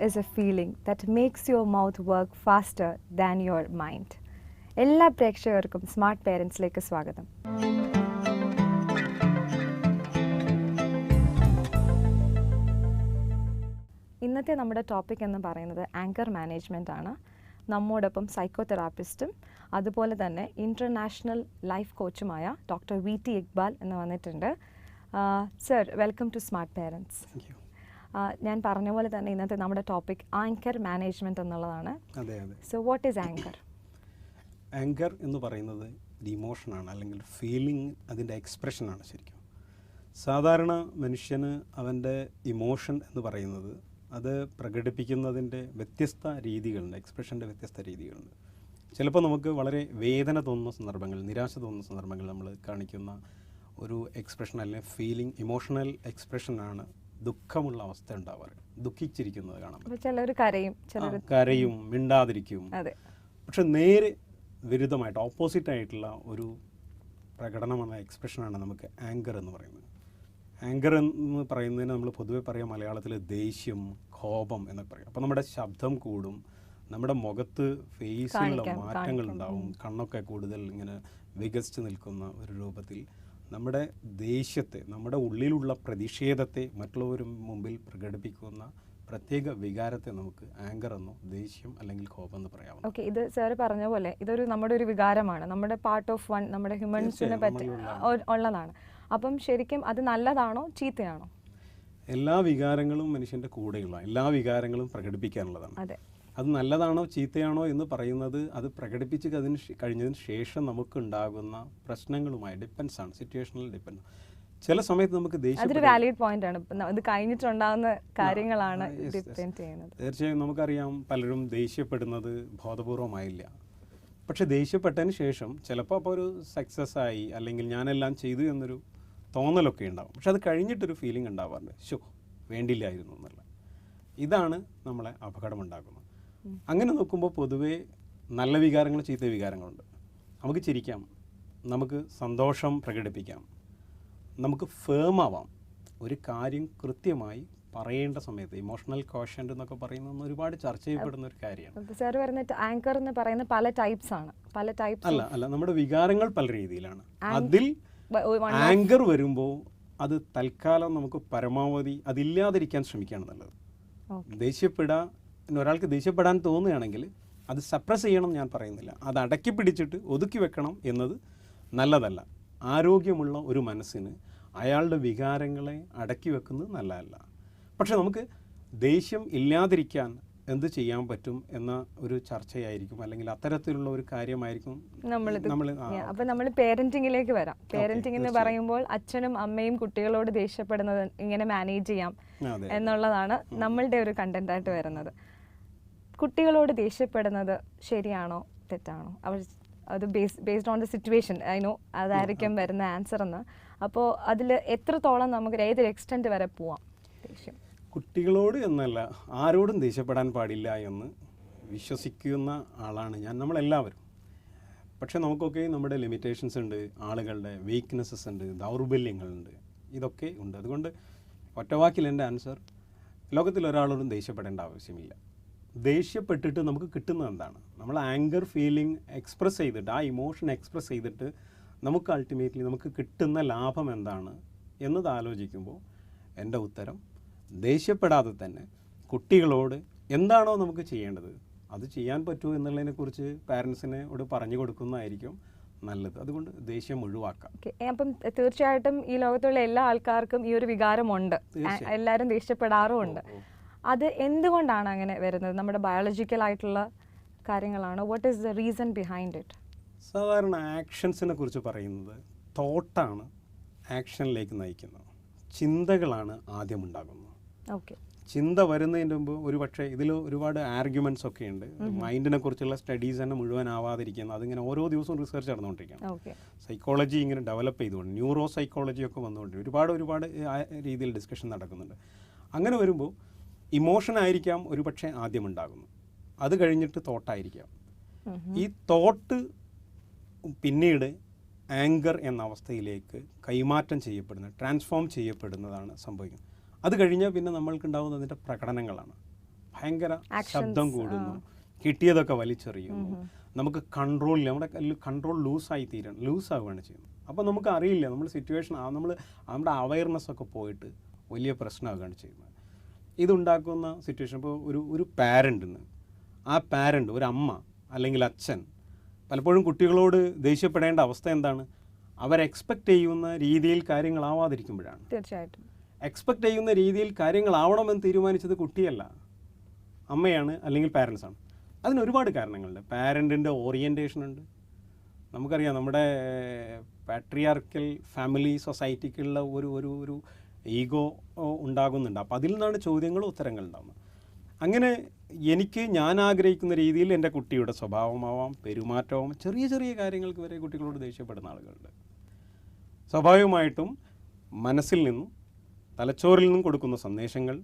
is a feeling that makes your mouth work faster than your mind. എല്ലാ പ്രേക്ഷകർക്കും smart പേരൻസിലേക്ക് സ്വാഗതം. ഇന്നത്തെ നമ്മുടെ ടോപ്പിക് എന്ന് പറയുന്നത് ആങ്കർ മാനേജ്മെൻ്റ് ആണ്. നമ്മോടൊപ്പം സൈക്കോതെറാപ്പിസ്റ്റും അതുപോലെ തന്നെ ഇൻ്റർനാഷണൽ ലൈഫ് കോച്ചുമായ ഡോക്ടർ VT ഇക്ബാൽ എന്ന് വന്നിട്ടുണ്ട്. Sir, welcome to smart parents. ഞാൻ പറഞ്ഞ പോലെ തന്നെ ഇന്നത്തെ നമ്മുടെ ടോപ്പിക് ആങ്കർ മാനേജ്മെൻറ്റ് എന്നുള്ളതാണ്. So what is anger? Anger എന്ന് പറയുന്നത് ഒരു ഇമോഷനാണ്, അല്ലെങ്കിൽ ഫീലിംഗ്, അതിൻ്റെ എക്സ്പ്രഷനാണ്. ശരിക്കും സാധാരണ മനുഷ്യന് അവൻ്റെ ഇമോഷൻ എന്ന് പറയുന്നത് അത് പ്രകടിപ്പിക്കുന്നതിൻ്റെ വ്യത്യസ്ത രീതികളുണ്ട്, എക്സ്പ്രഷൻ്റെ വ്യത്യസ്ത രീതികളുണ്ട്. ചിലപ്പോൾ നമുക്ക് വളരെ വേദന തോന്നുന്ന സന്ദർഭങ്ങൾ, നിരാശ തോന്നുന്ന സന്ദർഭങ്ങൾ നമ്മൾ കാണിക്കുന്ന ഒരു എക്സ്പ്രഷൻ അല്ലെങ്കിൽ ഫീലിംഗ്, ഇമോഷണൽ എക്സ്പ്രഷനാണ് ദുഃഖമുള്ള അവസ്ഥ ഉണ്ടാവാറ്. ദുഃഖിച്ചിരിക്കുന്നത് കാണാൻ പറ്റും. ചിലർ കരയും, മിണ്ടാതിരിക്കും. പക്ഷെ നേരെ വിരുദ്ധമായിട്ട്, ഓപ്പോസിറ്റ് ആയിട്ടുള്ള ഒരു പ്രകടനമെന്ന എക്സ്പ്രഷനാണ് നമുക്ക് ആങ്കർ എന്ന് പറയുന്നത്. ആങ്കർ എന്ന് പറയുന്നതിന് നമ്മൾ പൊതുവെ പറയാം മലയാളത്തിൽ ദേഷ്യം, കോപം എന്നൊക്കെ പറയും. അപ്പോൾ നമ്മുടെ ശബ്ദം കൂടും, നമ്മുടെ മുഖത്ത് ഫേസിലുള്ള മാറ്റങ്ങളുണ്ടാവും, കണ്ണൊക്കെ കൂടുതൽ ഇങ്ങനെ വികസിച്ച് നിൽക്കുന്ന ഒരു രൂപത്തിൽ നമ്മുടെ ദേഷ്യത്തെ, നമ്മുടെ ഉള്ളിലുള്ള പ്രതിഷേധത്തെ മറ്റുള്ളവരും മുമ്പിൽ പ്രകടിപ്പിക്കുന്ന പ്രത്യേക വികാരത്തെ നമുക്ക് ആങ്കർ എന്നോ ദേഷ്യം അല്ലെങ്കിൽ കോപം എന്ന് പറയാം. ഓക്കെ, ഇത് സാർ പറഞ്ഞ പോലെ ഇതൊരു നമ്മുടെ ഒരു വികാരമാണ്, നമ്മുടെ പാർട്ട് ഓഫ് വൺ, നമ്മുടെ ഹ്യൂമൻസിനെ പറ്റി ഉള്ളതാണ്. അപ്പം ശരിക്കും അത് നല്ലതാണോ ചീത്തയാണോ? എല്ലാ വികാരങ്ങളും മനുഷ്യൻ്റെ കൂടെയുള്ള എല്ലാ വികാരങ്ങളും പ്രകടിപ്പിക്കാനുള്ളതാണ്. അതെ. അത് നല്ലതാണോ ചീത്തയാണോ എന്ന് പറയുന്നത് അത് പ്രകടിപ്പിച്ച് കഴിഞ്ഞതിന് ശേഷം നമുക്കുണ്ടാകുന്ന പ്രശ്നങ്ങളുമായി ഡിപ്പെൻസ് ആണ്, സിറ്റുവേഷണൽ ഡിപ്പെൻഡ്. ചില സമയത്ത് നമുക്ക് അതൊരു വാലിഡ് പോയിന്റ് ആണ്. ഇത് കഴിഞ്ഞിട്ടുണ്ടാകുന്ന കാര്യങ്ങളാണ് ഡിപ്പെൻഡ് ചെയ്യുന്നത്. തീർച്ചയായും നമുക്കറിയാം, പലരും ദേഷ്യപ്പെടുന്നത് ബോധപൂർവമായില്ല. പക്ഷെ ദേഷ്യപ്പെട്ടതിന് ശേഷം ചിലപ്പോൾ അപ്പോൾ ഒരു സക്സസ് ആയി, അല്ലെങ്കിൽ ഞാനെല്ലാം ചെയ്തു എന്നൊരു തോന്നലൊക്കെ ഉണ്ടാകും. പക്ഷെ അത് കഴിഞ്ഞിട്ടൊരു ഫീലിംഗ് ഉണ്ടാവാറുണ്ട്, ശോ വേണ്ടില്ലായിരുന്നു എന്നുള്ള. ഇതാണ് നമ്മളെ അപകടമുണ്ടാക്കുന്നത്. അങ്ങനെ നോക്കുമ്പോൾ പൊതുവേ നല്ല വികാരങ്ങൾ, ചീത്ത വികാരങ്ങളുണ്ട്. നമുക്ക് ചിരിക്കാം, നമുക്ക് സന്തോഷം പ്രകടിപ്പിക്കാം, നമുക്ക് ഫേമാവാം. ഒരു കാര്യം കൃത്യമായി പറയേണ്ട സമയത്ത് ഇമോഷണൽ കോഷ്യൻ്റ് എന്നൊക്കെ പറയുന്നത് ഒരുപാട് ചർച്ച ചെയ്യപ്പെടുന്ന ഒരു കാര്യമാണ്. സാർ പറഞ്ഞിട്ട് ആങ്കർ എന്ന് പറയുന്ന പല ടൈപ്സ് ആണ്. അല്ല, നമ്മുടെ വികാരങ്ങൾ പല രീതിയിലാണ്. അതിൽ ആങ്കർ വരുമ്പോൾ അത് തൽക്കാലം നമുക്ക് പരമാവധി അതില്ലാതിരിക്കാൻ ശ്രമിക്കുകയാണ് നല്ലത്. ഒരാൾക്ക് ദേഷ്യപ്പെടാൻ തോന്നുകയാണെങ്കിൽ അത് സപ്രസ് ചെയ്യണം ഞാൻ പറയുന്നില്ല, അത് അടക്കി പിടിച്ചിട്ട് ഒതുക്കി വെക്കണം എന്നത് നല്ലതല്ല. ആരോഗ്യമുള്ള ഒരു മനസ്സിന് അയാളുടെ വികാരങ്ങളെ അടക്കി വെക്കുന്നത് നല്ലതല്ല. പക്ഷെ നമുക്ക് ദേഷ്യം ഇല്ലാതിരിക്കാൻ എന്ത് ചെയ്യാൻ പറ്റും എന്ന ഒരു ചർച്ചയായിരിക്കും, അല്ലെങ്കിൽ അത്തരത്തിലുള്ള ഒരു കാര്യമായിരിക്കും അപ്പോൾ നമ്മൾ പേരന്റിങ്ങിലേക്ക് വരാം. പേരന്റിംഗ് എന്ന് പറയുമ്പോൾ അച്ഛനും അമ്മയും കുട്ടികളോട് ദേഷ്യപ്പെടുന്നത് ഇങ്ങനെ മാനേജ് ചെയ്യാം എന്നുള്ളതാണ് നമ്മളുടെ ഒരു കണ്ടന്റ് ആയിട്ട് വരുന്നത്. കുട്ടികളോട് ദേഷ്യപ്പെടുന്നത് ശരിയാണോ തെറ്റാണോ? അത് based on the situation, I know അതായിരിക്കും വരുന്ന ആൻസർ എന്ന്. അപ്പോൾ അതിൽ എത്രത്തോളം നമുക്ക് ഏതൊരു എക്സ്റ്റെൻറ്റ് വരെ പോവാം ദേഷ്യം? കുട്ടികളോട് എന്നല്ല, ആരോടും ദേഷ്യപ്പെടാൻ പാടില്ല എന്ന് വിശ്വസിക്കുന്ന ആളാണ് ഞാൻ, നമ്മളെല്ലാവരും. പക്ഷെ നമുക്കൊക്കെ നമ്മുടെ ലിമിറ്റേഷൻസ് ഉണ്ട്, ആളുകളുടെ വീക്ക്നെസ്സസ് ഉണ്ട്, ദൗർബല്യങ്ങളുണ്ട്, ഇതൊക്കെ ഉണ്ട്. അതുകൊണ്ട് ഒറ്റവാക്കിൽ എൻ്റെ ആൻസർ, ലോകത്തിൽ ഒരാളോടും ദേഷ്യപ്പെടേണ്ട ആവശ്യമില്ല. ദേഷ്യപ്പെട്ടിട്ട് നമുക്ക് കിട്ടുന്നത് എന്താണ്? നമ്മൾ ആങ്കർ ഫീലിംഗ് എക്സ്പ്രസ് ചെയ്തിട്ട്, ആ ഇമോഷൻ എക്സ്പ്രസ് ചെയ്തിട്ട് നമുക്ക് അൾട്ടിമേറ്റ്ലി നമുക്ക് കിട്ടുന്ന ലാഭം എന്താണ് എന്നത് ആലോചിക്കുമ്പോൾ എൻ്റെ ഉത്തരം, ദേഷ്യപ്പെടാതെ തന്നെ കുട്ടികളോട് എന്താണോ നമുക്ക് ചെയ്യേണ്ടത് അത് ചെയ്യാൻ പറ്റുമോ എന്നുള്ളതിനെക്കുറിച്ച് പാരൻസിനോട് പറഞ്ഞു കൊടുക്കുന്നതായിരിക്കും നല്ലത്. അതുകൊണ്ട് ദേഷ്യം ഒഴിവാക്കാം. അപ്പം തീർച്ചയായിട്ടും ഈ ലോകത്തുള്ള എല്ലാ ആൾക്കാർക്കും ഈ ഒരു വികാരമുണ്ട്, എല്ലാവരും ദേഷ്യപ്പെടാറുമുണ്ട്. അത് എന്തുകൊണ്ടാണ് അങ്ങനെ വരുന്നത്? നമ്മുടെ ബയോളജിക്കൽ ആയിട്ടുള്ള കാര്യങ്ങളാണ്? What is the reason behind it? സാധാരണ ആക്ഷൻസിനെ കുറിച്ച് പറയുന്നത് തോട്ടാണ് ആക്ഷനിലേക്ക് നയിക്കുന്നത്, ചിന്തകളാണ് ആദ്യം ഉണ്ടാകുന്നത്. ഓക്കെ, ചിന്ത വരുന്നതിന് മുമ്പ് ഒരു പക്ഷേ ഇതിൽ ഒരുപാട് ആർഗ്യുമെൻറ്റ്സ് ഒക്കെ ഉണ്ട്. മൈൻഡിനെ കുറിച്ചുള്ള സ്റ്റഡീസ് തന്നെ മുഴുവൻ ആവാതിരിക്കുന്നത്, അതിങ്ങനെ ഓരോ ദിവസവും റിസർച്ച് നടന്നുകൊണ്ടിരിക്കുകയാണ്. സൈക്കോളജി ഇങ്ങനെ ഡെവലപ്പ് ചെയ്തുകൊണ്ട്, ന്യൂറോ സൈക്കോളജി ഒക്കെ വന്നുകൊണ്ട് ഒരുപാട് രീതിയിൽ ഡിസ്കഷൻ നടക്കുന്നുണ്ട്. അങ്ങനെ വരുമ്പോൾ ഇമോഷൻ ആയിരിക്കാം ഒരു പക്ഷേ ആദ്യം ഉണ്ടാകുന്നു, അത് കഴിഞ്ഞിട്ട് തോട്ടായിരിക്കാം. ഈ തോട്ട് പിന്നീട് ആങ്കർ എന്ന അവസ്ഥയിലേക്ക് കൈമാറ്റം ട്രാൻസ്ഫോം ചെയ്യപ്പെടുന്നതാണ് സംഭവിക്കുന്നത്. അത് കഴിഞ്ഞാൽ പിന്നെ നമ്മൾക്കുണ്ടാകുന്നതിൻ്റെ പ്രകടനങ്ങളാണ്. ഭയങ്കര ശബ്ദം കൂടുന്നു, കിട്ടിയതൊക്കെ വലിച്ചെറിയുന്നു, നമുക്ക് കൺട്രോൾ ഇല്ല, നമ്മുടെ കൺട്രോൾ ലൂസാവുകയാണ് ചെയ്യുന്നത്. അപ്പോൾ നമുക്ക് അറിയില്ല, നമ്മൾ സിറ്റുവേഷൻ നമ്മുടെ അവയർനെസ്സൊക്കെ പോയിട്ട് വലിയ പ്രശ്നമാവുകയാണ് ചെയ്യുന്നത്. ഇതുണ്ടാക്കുന്ന സിറ്റുവേഷൻ ഇപ്പോൾ ഒരു പാരൻറ്റിന്, ആ പാരൻ്റ്, ഒരു അമ്മ അല്ലെങ്കിൽ അച്ഛൻ പലപ്പോഴും കുട്ടികളോട് ദേഷ്യപ്പെടേണ്ട അവസ്ഥ എന്താണ്? അവർ എക്സ്പെക്റ്റ് ചെയ്യുന്ന രീതിയിൽ കാര്യങ്ങളാവാതിരിക്കുമ്പോഴാണ്. തീർച്ചയായിട്ടും എക്സ്പെക്റ്റ് ചെയ്യുന്ന രീതിയിൽ കാര്യങ്ങളാവണമെന്ന് തീരുമാനിച്ചത് കുട്ടിയല്ല, അമ്മയാണ് അല്ലെങ്കിൽ പാരൻസാണ്. അതിന് ഒരുപാട് കാരണങ്ങളുണ്ട്. പാരൻറ്റിൻ്റെ ഓറിയൻറ്റേഷൻ ഉണ്ട്. നമുക്കറിയാം നമ്മുടെ പാട്രിയാർക്കൽ ഫാമിലി സൊസൈറ്റിക്കുള്ള ഒരു ഈഗോ ഉണ്ടാകുന്നുണ്ട്. അപ്പോൾ അതിൽ നിന്നാണ് ചോദ്യങ്ങളും ഉത്തരങ്ങളും ഉണ്ടാകുന്നത്. അങ്ങനെ ഞാൻ ആഗ്രഹിക്കുന്ന രീതിയിൽ എൻ്റെ കുട്ടിയുടെ സ്വഭാവമാവാം, പെരുമാറ്റമാവാം, ചെറിയ ചെറിയ കാര്യങ്ങൾക്ക് വരെ കുട്ടികളോട് ദേഷ്യപ്പെടുന്ന ആളുകളുണ്ട്. സ്വാഭാവികമായിട്ടും മനസ്സിൽ നിന്നും തലച്ചോറിൽ നിന്നും കൊടുക്കുന്ന സന്ദേശങ്ങൾ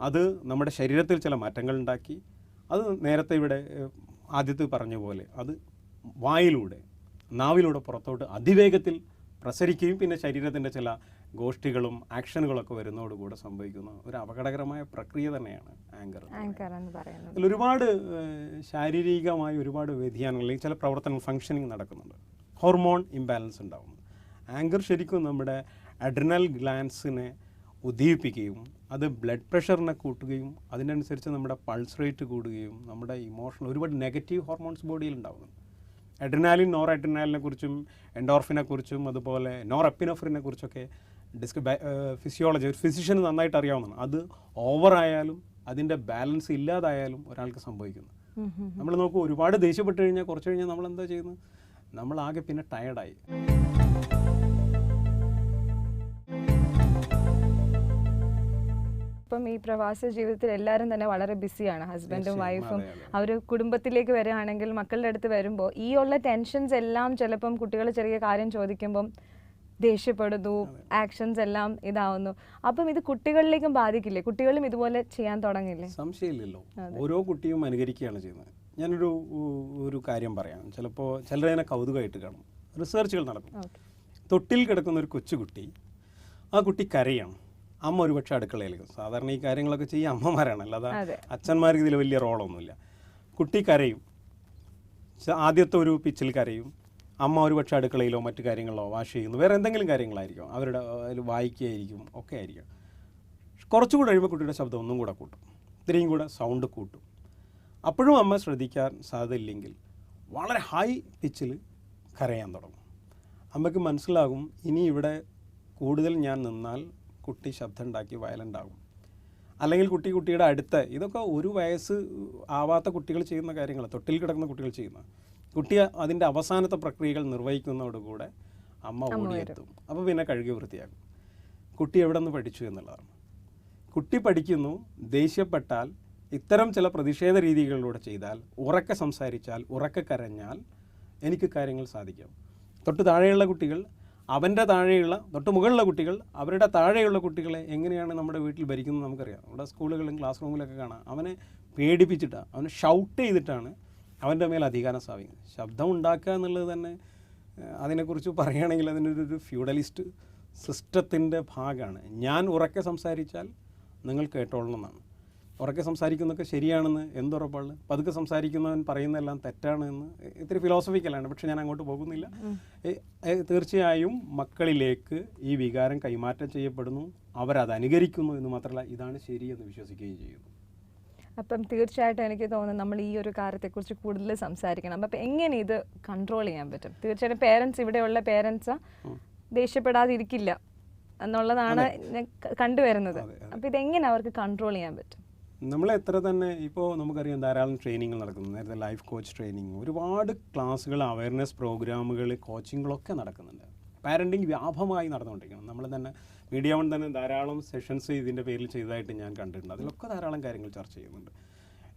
അത് നമ്മുടെ ശരീരത്തിൽ ചില മാറ്റങ്ങൾ ഉണ്ടാക്കി, അത് നേരത്തെ ഇവിടെ ആദ്യത്തെ പറഞ്ഞ പോലെ അത് നാവിലൂടെ പുറത്തോട്ട് അതിവേഗത്തിൽ പ്രസരിക്കുകയും പിന്നെ ശരീരത്തിൻ്റെ ചില ഗോഷ്ഠികളും ആക്ഷനുകളൊക്കെ വരുന്നതോടുകൂടെ സംഭവിക്കുന്ന ഒരു അപകടകരമായ പ്രക്രിയ തന്നെയാണ് ആങ്കർ എന്ന് പറയുന്നത്. അതിൽ ഒരുപാട് ശാരീരികമായ ഒരുപാട് വ്യതിയാനങ്ങൾ, അല്ലെങ്കിൽ ചില പ്രവർത്തനങ്ങൾ, ഫങ്ഷനിങ് നടക്കുന്നുണ്ട്. ഹോർമോൺ ഇംബാലൻസ് ഉണ്ടാകുന്നു. ആങ്കർ ശരിക്കും നമ്മുടെ അഡ്രിനൽ ഗ്ലാൻസിനെ ഉദ്ദീപിക്കുകയും അത് ബ്ലഡ് പ്രഷറിനെ കൂട്ടുകയും അതിനനുസരിച്ച് നമ്മുടെ പൾസ് റേറ്റ് കൂടുകയും നമ്മുടെ ഇമോഷണൽ ഒരുപാട് നെഗറ്റീവ് ഹോർമോൺസ് ബോഡിയിൽ ഉണ്ടാകുന്നു. അഡ്രിനാലിൻ, നോർ അഡ്രിനാലിനെ കുറിച്ചും എൻഡോർഫിനെ കുറിച്ചും അതുപോലെ നോർ എപ്പിനെഫ്രിനെ കുറിച്ചൊക്കെ ഫിസിയോളജി ഒരു ഫിസിഷ്യന് നന്നായിട്ട് അറിയാവുന്നതാണ്. അത് ഓവറായാലും അതിൻ്റെ ബാലൻസ് ഇല്ലാതായാലും ഒരാൾക്ക് സംഭവിക്കുന്നു. നമ്മൾ നോക്കൂ, ഒരുപാട് ദേഷ്യപ്പെട്ട് കഴിഞ്ഞാൽ കുറച്ച് കഴിഞ്ഞാൽ നമ്മൾ എന്താ ചെയ്യുന്നത്? നമ്മളാകെ പിന്നെ ടയർഡായി. ഇപ്പം ഈ പ്രവാസ ജീവിതത്തിൽ എല്ലാവരും തന്നെ വളരെ ബിസിയാണ്, ഹസ്ബൻഡും വൈഫും. അവർ കുടുംബത്തിലേക്ക് വരികയാണെങ്കിൽ മക്കളുടെ അടുത്ത് വരുമ്പോൾ ഈ ഉള്ള ടെൻഷൻസ് എല്ലാം ചിലപ്പം കുട്ടികൾ ചെറിയ കാര്യം ചോദിക്കുമ്പം ദേഷ്യപ്പെടുന്നു, ആക്ഷൻസ് എല്ലാം ഇതാവുന്നു. അപ്പം ഇത് കുട്ടികളിലേക്കും ബാധിക്കില്ലേ? കുട്ടികളും ഇതുപോലെ ചെയ്യാൻ തുടങ്ങില്ലേ? സംശയമില്ലല്ലോ, ഓരോ കുട്ടിയും അനുകരിക്കുകയാണ് ചെയ്യുന്നത്. ഞാനൊരു കാര്യം പറയാം. ചിലപ്പോൾ ചിലരതിനെ കൗതുകമായിട്ട് കാണും. റിസർച്ചുകൾ നടക്കും. തൊട്ടിൽ കിടക്കുന്ന ഒരു കൊച്ചുകുട്ടി, ആ കുട്ടി കരയാണ്. അമ്മ ഒരുപക്ഷെ അടുക്കളയിലേക്ക്, സാധാരണ ഈ കാര്യങ്ങളൊക്കെ ചെയ്യുക അമ്മമാരാണ്, അല്ലാതെ അച്ഛന്മാർക്ക് ഇതിൽ വലിയ റോളൊന്നുമില്ല. കുട്ടി കരയും, ആദ്യത്തെ ഒരു പിച്ചിൽ കരയും. അമ്മ ഒരുപക്ഷെ അടുക്കളയിലോ മറ്റു കാര്യങ്ങളിലോ വാഷ് ചെയ്യുന്നു, വേറെ എന്തെങ്കിലും കാര്യങ്ങളായിരിക്കും, അവരുടെ അതിൽ വായിക്കുകയായിരിക്കും, ഒക്കെ ആയിരിക്കും. കുറച്ചുകൂടെ കഴിയുമ്പോൾ കുട്ടിയുടെ ശബ്ദം ഒന്നും കൂടെ കൂട്ടും, ഇത്രയും കൂടെ സൗണ്ട് കൂട്ടും. അപ്പോഴും അമ്മ ശ്രദ്ധിക്കാൻ സാധ്യതയില്ലെങ്കിൽ വളരെ ഹൈ പിച്ചിൽ കരയാൻ തുടങ്ങും. അമ്മയ്ക്ക് മനസ്സിലാകും, ഇനി ഇവിടെ കൂടുതൽ ഞാൻ നിന്നാൽ കുട്ടി ശബ്ദം ഉണ്ടാക്കി വയലൻ്റ് ആകും. അല്ലെങ്കിൽ കുട്ടിയുടെ അടുത്ത്, ഇതൊക്കെ ഒരു വയസ്സ് ആവാത്ത കുട്ടികൾ ചെയ്യുന്ന കാര്യങ്ങൾ, തൊട്ടിൽ കിടക്കുന്ന കുട്ടികൾ ചെയ്യുന്ന, കുട്ടി അതിൻ്റെ അവസാനത്തെ പ്രക്രിയകൾ നിർവഹിക്കുന്നതോടുകൂടെ അമ്മ ഓടിയെത്തും. അപ്പോൾ പിന്നെ കഴുകി വൃത്തിയാക്കും. കുട്ടി എവിടെ നിന്ന് പഠിച്ചു എന്നുള്ളതാണ്. കുട്ടി പഠിക്കുന്നു, ദേഷ്യപ്പെട്ടാൽ, ഇത്തരം ചില പ്രതിഷേധ രീതികളിലൂടെ ചെയ്താൽ, ഉറക്കെ സംസാരിച്ചാൽ, ഉറക്കെ കരഞ്ഞാൽ എനിക്ക് കാര്യങ്ങൾ സാധിക്കും. തൊട്ട് താഴെയുള്ള കുട്ടികൾ, അവൻ്റെ താഴെയുള്ള, തൊട്ട് മുകളിലുള്ള കുട്ടികൾ, അവരുടെ താഴെയുള്ള കുട്ടികളെ എങ്ങനെയാണ് നമ്മുടെ വീട്ടിൽ ഭരിക്കുന്നത് നമുക്കറിയാം. നമ്മുടെ സ്കൂളുകളിലും ക്ലാസ് റൂമിലൊക്കെ കാണാം. അവനെ പേടിപ്പിച്ചിട്ടാണ്, അവനെ ഷൗട്ട് ചെയ്തിട്ടാണ് അവൻ്റെ മേൽ അധികാരം സ്ഥാപിക്കുന്നത്. ശബ്ദം ഉണ്ടാക്കുക എന്നുള്ളത് തന്നെ അതിനെക്കുറിച്ച് പറയുകയാണെങ്കിൽ അതിനൊരു ഫ്യൂഡലിസ്റ്റ് സിസ്റ്റത്തിൻ്റെ ഭാഗമാണ്. ഞാൻ ഉറക്കെ സംസാരിച്ചാൽ നിങ്ങൾ കേട്ടോളണമെന്നാണ്. ഉറക്കെ സംസാരിക്കുന്നതൊക്കെ ശരിയാണെന്ന് എന്തുറപ്പാണ്? പതുക്കെ സംസാരിക്കുന്നവൻ പറയുന്നതെല്ലാം തെറ്റാണെന്ന് ഇത്തിരി ഫിലോസഫിക്കലാണ്, പക്ഷെ ഞാൻ അങ്ങോട്ട് പോകുന്നില്ല. തീർച്ചയായും മക്കളിലേക്ക് ഈ വികാരം കൈമാറ്റം ചെയ്യപ്പെടുന്നു, അവരത് അനുകരിക്കുന്നു എന്ന് മാത്രമല്ല ഇതാണ് ശരിയെന്ന് വിശ്വസിക്കുകയും ചെയ്യുന്നു. അപ്പം തീർച്ചയായിട്ടും എനിക്ക് തോന്നുന്നു നമ്മൾ ഈ ഒരു കാര്യത്തെക്കുറിച്ച് കൂടുതൽ സംസാരിക്കണം. അപ്പം എങ്ങനെ ഇത് കൺട്രോൾ ചെയ്യാൻ പറ്റും? തീർച്ചയായിട്ടും പേരൻസ്, ഇവിടെയുള്ള പേരൻസ് ദേഷ്യപ്പെടാതിരിക്കില്ല എന്നുള്ളതാണ് കണ്ടുവരുന്നത്. അപ്പം ഇതെങ്ങനെ അവർക്ക് കൺട്രോൾ ചെയ്യാൻ പറ്റും? നമ്മൾ എത്ര തന്നെ ഇപ്പോൾ നമുക്കറിയാം ധാരാളം ട്രെയിനിങ്ങൾ നടക്കുന്നു. നേരത്തെ ലൈഫ് കോച്ച് ട്രെയിനിങ്, ഒരുപാട് ക്ലാസ്സുകൾ, അവയർനെസ് പ്രോഗ്രാമുകൾ, കോച്ചിങ്ങുകളൊക്കെ നടക്കുന്നുണ്ട്. പാരൻറ്റിങ് വ്യാപകമായി നടന്നുകൊണ്ടിരിക്കണം. നമ്മൾ തന്നെ മീഡിയ വൺ തന്നെ ധാരാളം സെഷൻസ് ഇതിൻ്റെ പേരിൽ ചെയ്തതായിട്ട് ഞാൻ കണ്ടിട്ടുണ്ട്. അതിലൊക്കെ ധാരാളം കാര്യങ്ങൾ ചർച്ച ചെയ്യുന്നുണ്ട്.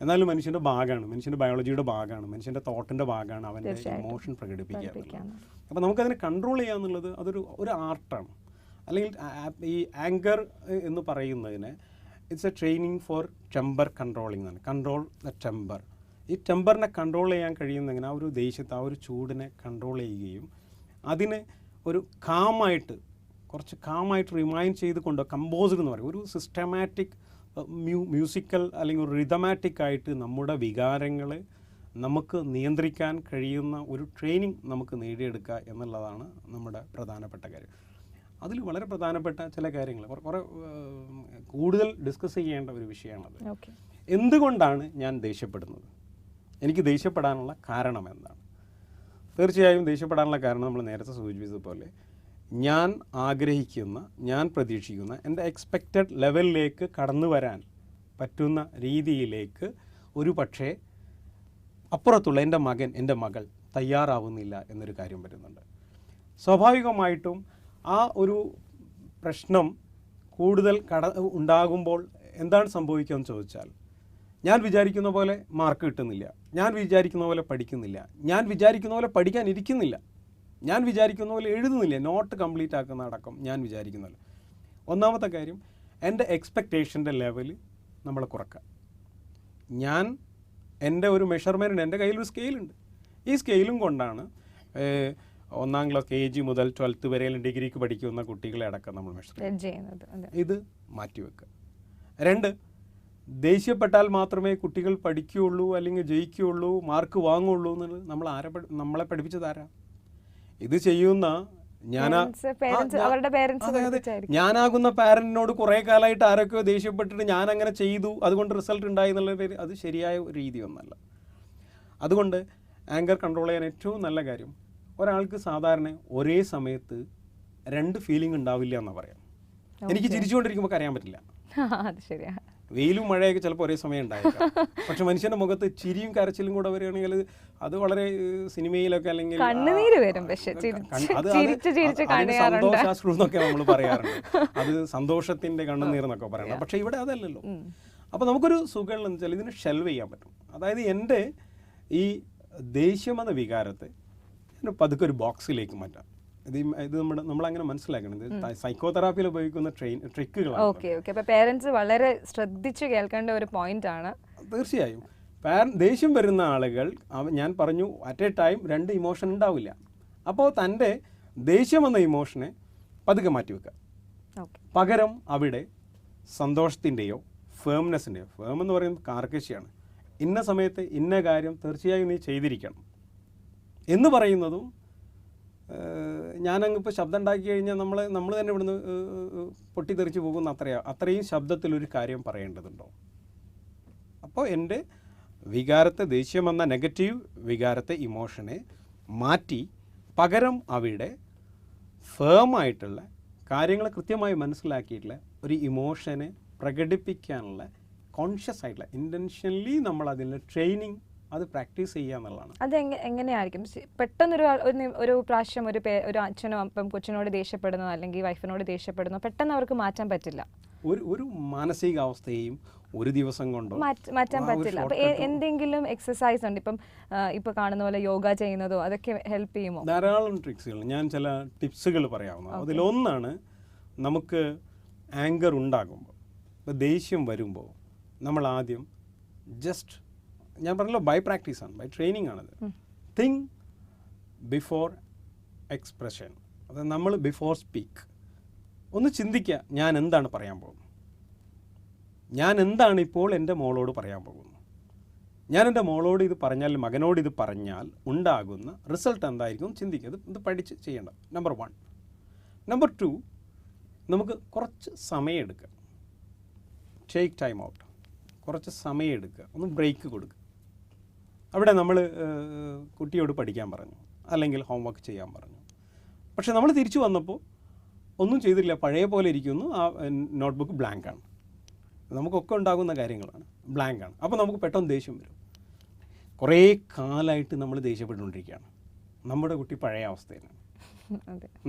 എന്നാലും മനുഷ്യൻ്റെ ഭാഗമാണ്, മനുഷ്യൻ്റെ ബയോളജിയുടെ ഭാഗമാണ്, മനുഷ്യൻ്റെ തോട്ടിൻ്റെ ഭാഗമാണ് അവൻ്റെ ഇമോഷൻ പ്രകടിപ്പിക്കുക. അപ്പോൾ നമുക്കതിനെ കൺട്രോൾ ചെയ്യുക എന്നുള്ളത് ഒരു ആർട്ടാണ്. അല്ലെങ്കിൽ ഈ ആങ്കർ എന്ന് പറയുന്നതിന് it's a training for temper controlling എന്നാണ്. Control the temper. ഈ ടെമ്പറിനെ കൺട്രോൾ ചെയ്യാൻ കഴിയുന്നെങ്കിൽ ആ ഒരു ദേഷ്യത്തെ, ആ ഒരു ചൂടിനെ കൺട്രോൾ ചെയ്യുകയും അതിനെ ഒരു കുറച്ച് കാമായിട്ട് റിമൈൻഡ് ചെയ്ത് കമ്പോസ്ഡ് എന്ന് പറയും, ഒരു സിസ്റ്റമാറ്റിക് മ്യൂസിക്കൽ അല്ലെങ്കിൽ ഒരു റിതമാറ്റിക് ആയിട്ട് നമ്മുടെ വികാരങ്ങളെ നമുക്ക് നിയന്ത്രിക്കാൻ കഴിയുന്ന ഒരു ട്രെയിനിങ് നമുക്ക് നേടിയെടുക്കുക എന്നുള്ളതാണ് നമ്മുടെ പ്രധാനപ്പെട്ട കാര്യം. അതിൽ വളരെ പ്രധാനപ്പെട്ട ചില കാര്യങ്ങൾ കുറേ കൂടുതൽ ഡിസ്കസ് ചെയ്യേണ്ട ഒരു വിഷയമാണത്. എന്തുകൊണ്ടാണ് ഞാൻ ദേഷ്യപ്പെടുന്നത്, എനിക്ക് ദേഷ്യപ്പെടാനുള്ള കാരണം എന്താണ്? തീർച്ചയായും ദേഷ്യപ്പെടാനുള്ള കാരണം നമ്മൾ നേരത്തെ സൂചിപ്പിച്ചതുപോലെ ഞാൻ ആഗ്രഹിക്കുന്ന, ഞാൻ പ്രതീക്ഷിക്കുന്ന, എൻ്റെ എക്സ്പെക്റ്റഡ് ലെവലിലേക്ക് കടന്നു വരാൻ പറ്റുന്ന രീതിയിലേക്ക് ഒരു പക്ഷേ അപ്പുറത്തുള്ള എൻ്റെ മകൻ, എൻ്റെ മകൾ തയ്യാറാവുന്നില്ല എന്നൊരു കാര്യം വരുന്നുണ്ട്. സ്വാഭാവികമായിട്ടും ആ ഒരു പ്രശ്നം കൂടുതൽ ഉണ്ടാകുമ്പോൾ എന്താണ് സംഭവിക്കുക എന്ന് ചോദിച്ചാൽ, ഞാൻ വിചാരിക്കുന്ന പോലെ മാർക്ക് കിട്ടുന്നില്ല, ഞാൻ വിചാരിക്കുന്ന പോലെ പഠിക്കുന്നില്ല, ഞാൻ വിചാരിക്കുന്ന പോലെ പഠിക്കാൻ ഇരിക്കുന്നില്ല, ഞാൻ വിചാരിക്കുന്ന പോലെ എഴുതുന്നില്ല, നോട്ട് കംപ്ലീറ്റ് ആക്കുന്ന അടക്കം ഞാൻ വിചാരിക്കുന്ന പോലെ. ഒന്നാമത്തെ കാര്യം, എൻ്റെ എക്സ്പെക്റ്റേഷൻ്റെ ലെവൽ നമ്മൾ കുറക്കുക. ഞാൻ എൻ്റെ ഒരു മെഷർമെൻറ്റ്, എൻ്റെ കയ്യിലൊരു സ്കെയിലുണ്ട്, ഈ സ്കെയിലും കൊണ്ടാണ് 1ാം ക്ലാസ് KG മുതൽ 12th വരെ ഡിഗ്രിക്ക് പഠിക്കുന്ന കുട്ടികളെ അടക്കം നമ്മൾ മെഷർ ചെയ്യുന്നത്. ഇത് മാറ്റിവെക്കുക. 2, ദേഷ്യപ്പെട്ടാൽ മാത്രമേ കുട്ടികൾ പഠിക്കുകയുള്ളൂ അല്ലെങ്കിൽ ജയിക്കുകയുള്ളൂ, മാർക്ക് വാങ്ങുള്ളൂ എന്നുള്ളത് നമ്മളെ പഠിപ്പിച്ചതാരാ? ഇത് ചെയ്യുന്ന ഞാനാകുന്ന പാരന്റിനോട് കുറേ കാലമായിട്ട് ആരൊക്കെയോ ദേഷ്യപ്പെട്ടിട്ട് ഞാൻ അങ്ങനെ ചെയ്തു അതുകൊണ്ട് റിസൾട്ട് ഉണ്ടായി എന്നുള്ള പേര്, അത് ശരിയായ ഒരു രീതിയൊന്നല്ല. അതുകൊണ്ട് ആങ്കർ കൺട്രോൾ ചെയ്യാൻ ഏറ്റവും നല്ല കാര്യം, ഒരാൾക്ക് സാധാരണ ഒരേ സമയത്ത് 2 ഫീലിംഗ് ഉണ്ടാവില്ല എന്നാണ് പറയാം. എനിക്ക് ചിരിച്ചുകൊണ്ടിരിക്കുമ്പോൾ കരയാൻ പറ്റില്ല, വെയിലും മഴയൊക്കെ ചിലപ്പോൾ ഒരേ സമയം ഉണ്ടായേക്കാം. പക്ഷെ മനുഷ്യന്റെ മുഖത്ത് ചിരിയും കരച്ചിലും കൂടെ വരികയാണെങ്കിൽ അത് വളരെ സിനിമയിലൊക്കെ അല്ലെങ്കിൽ സന്തോഷാശ്രു എന്നൊക്കെ നമ്മൾ പറയാറുണ്ട്, അത് സന്തോഷത്തിന്റെ കണ്ണുനീർ എന്നൊക്കെ പറയണം. പക്ഷെ ഇവിടെ അതല്ലല്ലോ. അപ്പോൾ നമുക്കൊരു സുഖം എന്ന് വെച്ചാൽ ഇതിനെ ഷെൽവ് ചെയ്യാൻ പറ്റും. അതായത് എൻ്റെ ഈ ദേഷ്യമെന്ന വികാരത്തെ പതുക്കെ ഒരു ബോക്സിലേക്ക് മാറ്റാം. ഇത് നമ്മളങ്ങനെ മനസ്സിലാക്കണം. ഇത് സൈക്കോ തെറാപ്പിയിൽ ഉപയോഗിക്കുന്ന ട്രിക്കുകളാണ്. പേരൻസ് വളരെ ശ്രദ്ധിച്ച് കേൾക്കേണ്ട ഒരു പോയിന്റ് ആണ്. തീർച്ചയായും ദേഷ്യം വരുന്ന ആളുകൾ, ഞാൻ പറഞ്ഞു അറ്റ് എ ടൈം 2 ഇമോഷൻ ഉണ്ടാവില്ല. അപ്പോൾ തൻ്റെ ദേഷ്യം എന്ന ഇമോഷനെ പതുക്കെ മാറ്റിവെക്കുക. പകരം അവിടെ സന്തോഷത്തിൻ്റെയോ ഫേംനെസ്സിൻ്റെയോ, ഫേം എന്ന് പറയുന്നത് കാർക്കശിയാണ്, ഇന്ന സമയത്ത് ഇന്ന കാര്യം തീർച്ചയായും നീ ചെയ്തിരിക്കണം എന്ന് പറയുന്നതും, ഞാനങ്ങ് ഇപ്പോൾ ശബ്ദം ഉണ്ടാക്കി കഴിഞ്ഞാൽ നമ്മൾ തന്നെ ഇവിടുന്ന് പൊട്ടിത്തെറിച്ച് പോകുന്ന അത്രയും ശബ്ദത്തിലൊരു കാര്യം പറയേണ്ടതുണ്ടോ? അപ്പോൾ എൻ്റെ വികാരത്തെ, ദേഷ്യമെന്ന നെഗറ്റീവ് വികാരത്തെ, ഇമോഷനെ മാറ്റി പകരം അവിടെ ഫേമായിട്ടുള്ള കാര്യങ്ങൾ കൃത്യമായി മനസ്സിലാക്കിയിട്ടുള്ള ഒരു ഇമോഷനെ പ്രകടിപ്പിക്കാനുള്ള കോൺഷ്യസ് ആയിട്ടുള്ള ഇൻറ്റൻഷനലി നമ്മൾ അതിൻ്റെ ട്രെയിനിങ് അത് പ്രാക്ടീസ് ചെയ്യുക എന്നുള്ളതാണ്. അത് എങ്ങനെയായിരിക്കും? പെട്ടെന്നൊരു ഒരു പ്രാവശ്യം ഒരു അച്ഛനോ അപ്പം കൊച്ചിനോട് ദേഷ്യപ്പെടുന്നോ അല്ലെങ്കിൽ വൈഫിനോട് ദേഷ്യപ്പെടുന്നോ പെട്ടെന്ന് അവർക്ക് മാറ്റാൻ പറ്റില്ല. ഒരു മാനസികാവസ്ഥയും ഒരു ദിവസം കൊണ്ടോ മാറ്റാൻ പറ്റില്ല. അപ്പോൾ എന്തെങ്കിലും എക്സസൈസ് ഉണ്ട്, ഇപ്പം കാണുന്ന പോലെ യോഗ ചെയ്യുന്നതോ അതൊക്കെ ഹെൽപ്പ് ചെയ്യുമോ? ധാരാളം ട്രിക്സുകൾ, ഞാൻ ചില ടിപ്സുകൾ പറയാവുന്നത്. അതിലൊന്നാണ്, നമുക്ക് ആങ്കർ ഉണ്ടാകുമ്പോൾ, ഇപ്പോൾ ദേഷ്യം വരുമ്പോൾ നമ്മൾ ആദ്യം ജസ്റ്റ്, ഞാൻ പറഞ്ഞല്ലോ ബൈ പ്രാക്ടീസാണ്, ബൈ ട്രെയിനിങ് ആണത്. Think before expression. അത് നമ്മൾ ബിഫോർ സ്പീക്ക് ഒന്ന് ചിന്തിക്കുക, ഞാൻ എന്താണ് പറയാൻ പോകുന്നത്, ഞാൻ എന്താണ് ഇപ്പോൾ എൻ്റെ മോളോട് പറയാൻ പോകുന്നത്, ഞാൻ എൻ്റെ മോളോട് ഇത് പറഞ്ഞാൽ, മകനോട് ഇത് പറഞ്ഞാൽ ഉണ്ടാകുന്ന റിസൾട്ട് എന്തായിരിക്കും ചിന്തിക്കുക. ഇത് പഠിച്ച് ചെയ്യേണ്ട നമ്പർ 1. നമ്പർ 2, നമുക്ക് കുറച്ച് സമയം എടുക്കുക. ടേക്ക് ടൈം ഔട്ട്, കുറച്ച് സമയം എടുക്കുക, ഒന്ന് ബ്രേക്ക് കൊടുക്കുക. അവിടെ നമ്മൾ കുട്ടിയോട് പഠിക്കാൻ പറഞ്ഞു, അല്ലെങ്കിൽ ഹോംവർക്ക് ചെയ്യാൻ പറഞ്ഞു. പക്ഷെ നമ്മൾ തിരിച്ചു വന്നപ്പോൾ ഒന്നും ചെയ്തില്ല, പഴയ പോലെ ഇരിക്കുന്നു, ആ നോട്ട്ബുക്ക് ബ്ലാങ്കാണ്. നമുക്കൊക്കെ ഉണ്ടാകുന്ന കാര്യങ്ങളാണ്, ബ്ലാങ്കാണ്. അപ്പോൾ നമുക്ക് പെട്ടെന്ന് ദേഷ്യം വരും. കുറേ കാലമായിട്ട് നമ്മൾ ദേഷ്യപ്പെട്ടുകൊണ്ടിരിക്കുകയാണ്, നമ്മുടെ കുട്ടി പഴയ അവസ്ഥയിലാണ്,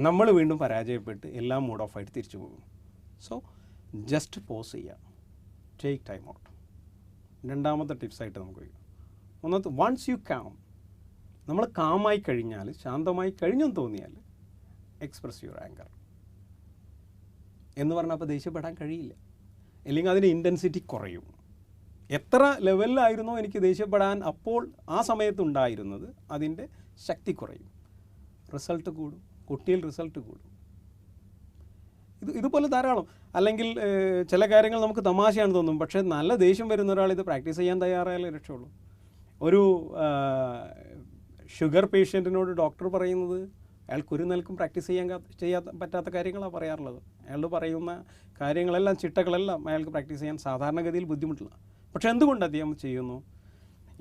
നമ്മൾ വീണ്ടും പരാജയപ്പെട്ട് എല്ലാം മൂഡ് ഓഫ് ആയിട്ട് തിരിച്ചു പോകും. സോ ജസ്റ്റ് പോസ് ചെയ്യുക, ടേക്ക് ടൈം ഔട്ട്. രണ്ടാമത്തെ ടിപ്സായിട്ട് നമുക്ക് വയ്ക്കാം. ഒന്നാമത്തെ, വൺസ് യു കാം, നമ്മൾ കാമായി കഴിഞ്ഞാൽ, ശാന്തമായി കഴിഞ്ഞെന്ന് തോന്നിയാൽ എക്സ്പ്രസ് യുവർ ആങ്കർ എന്ന് പറഞ്ഞാൽ അപ്പോൾ ദേഷ്യപ്പെടാൻ കഴിയില്ല, അല്ലെങ്കിൽ അതിൻ്റെ ഇൻറ്റൻസിറ്റി കുറയും. എത്ര ലെവലിലായിരുന്നോ എനിക്ക് ദേഷ്യപ്പെടാൻ അപ്പോൾ ആ സമയത്തുണ്ടായിരുന്നത്, അതിൻ്റെ ശക്തി കുറയും, റിസൾട്ട് കൂടും, കുട്ടിയിൽ റിസൾട്ട് കൂടും. ഇതുപോലെ ധാരാളം. അല്ലെങ്കിൽ ചില കാര്യങ്ങൾ നമുക്ക് തമാശയാണെന്ന് തോന്നും, പക്ഷേ നല്ല ദേഷ്യം വരുന്ന ഒരാൾ ഇത് പ്രാക്ടീസ് ചെയ്യാൻ തയ്യാറായാലേ രക്ഷയുള്ളൂ. ഒരു ഷുഗർ പേഷ്യൻറ്റിനോട് ഡോക്ടർ പറയുന്നത് അയാൾക്ക് ഒരു നിലക്കും പ്രാക്ടീസ് ചെയ്യാൻ പറ്റാത്ത കാര്യങ്ങളാണ് പറയാറുള്ളത്. അയാൾ പറയുന്ന കാര്യങ്ങളെല്ലാം ചിട്ടകളെല്ലാം അയാൾക്ക് പ്രാക്ടീസ് ചെയ്യാൻ സാധാരണഗതിയിൽ ബുദ്ധിമുട്ടില്ല. പക്ഷേ എന്തുകൊണ്ട് അദ്ദേഹം ചെയ്യുന്നു?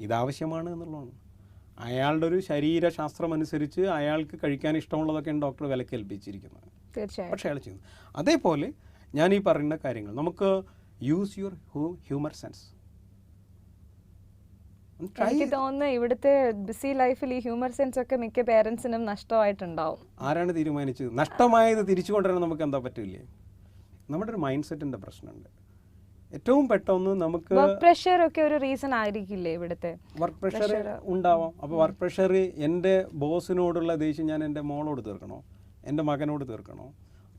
ഇതാവശ്യമാണ് എന്നുള്ളതാണ്. അയാളുടെ ഒരു ശരീരശാസ്ത്രം അനുസരിച്ച് അയാൾക്ക് കഴിക്കാൻ ഇഷ്ടമുള്ളതൊക്കെയാണ് ഡോക്ടർ വിലക്കേൽപ്പിച്ചിരിക്കുന്നത്. തീർച്ചയായും. പക്ഷേ അയാൾ ചെയ്യുന്നു. അതേപോലെ ഞാൻ ഈ പറയുന്ന കാര്യങ്ങൾ നമുക്ക് യൂസ് യുവർ ഹ്യൂമർ സെൻസ്. എനിക്ക് തോന്നുന്നു ഇവിടുത്തെ ബിസി ലൈഫിൽ ഈ ഹ്യൂമർ സെൻസ് ഒക്കെ മിക്ക പേരൻസിനും നഷ്ടമായിട്ടുണ്ടാവും. ആരാണ് തീരുമാനിച്ചത്? നഷ്ടമായത് തിരിച്ചു കൊണ്ടുവരാൻ നമുക്ക് എന്താ പറ്റില്ലേ? നമ്മുടെ ഒരു മൈൻഡ് സെറ്റിൻ്റെ പ്രശ്നമുണ്ട്. ഏറ്റവും പെട്ടെന്ന് നമുക്ക് വർക്ക് പ്രഷർ ഒക്കെ ഒരു റീസൺ ആയിരിക്കില്ലേ ഇവിടുത്തെ? വർക്ക് പ്രഷർ ഉണ്ടാവാം. അപ്പോൾ വർക്ക് പ്രഷർ എൻ്റെ ബോസിനോടുള്ള ദേഷ്യം ഞാൻ എൻ്റെ മോളോട് തീർക്കണോ, എൻ്റെ മകനോട് തീർക്കണോ?